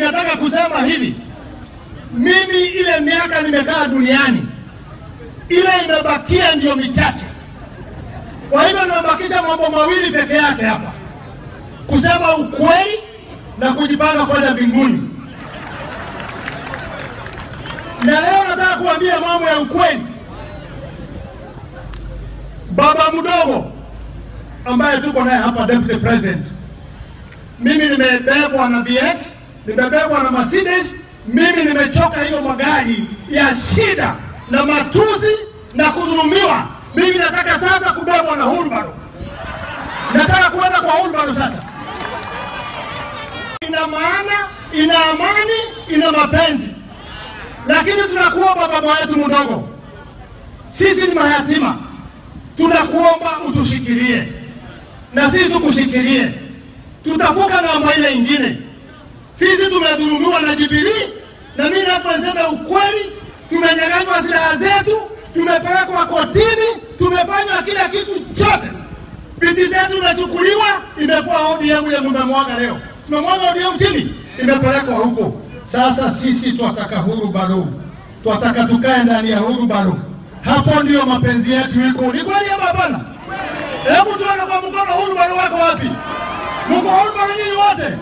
Ninataka kusema hivi, mimi ile miaka nimekaa duniani, ile imebakia ndio michache. Kwa hivyo nimebakisha mambo mawili peke yake hapa: kusema ukweli na kujipanga kwenda mbinguni. Na leo nataka kuambia mambo ya ukweli. Baba mdogo ambaye tuko naye hapa, Deputy President, mimi nimebebwa na VX, nimebebwa na Mercedes. Mimi nimechoka hiyo magari ya shida na matuzi na kudhulumiwa. Mimi nataka sasa kubebwa na Hurubaro. Nataka kwenda kwa Hurubaro sasa. Ina maana, ina amani, ina mapenzi. Lakini tunakuomba baba wetu mdogo, sisi ni mayatima, tunakuomba utushikilie na sisi tukushikilie. Tutavuka namba ile ingine. Sisi tumedhulumiwa na Jubilee, na mimi nasema ukweli. Tumenyang'anywa silaha zetu, tumepelekwa kotini, tumefanywa kila kitu chote. Viti zetu zimechukuliwa, imekuwa ODM ya mmemwaga leo. Tumemwaga ODM chini, imepelekwa huko. Sasa sisi tunataka Hurubaro. Tunataka tukae ndani ya Hurubaro. Hapo ndio mapenzi yetu iko. Ni kweli ama hapana? Hebu tuone kwa mkono Hurubaro wako wapi? Mko Hurubaro nyinyi wote?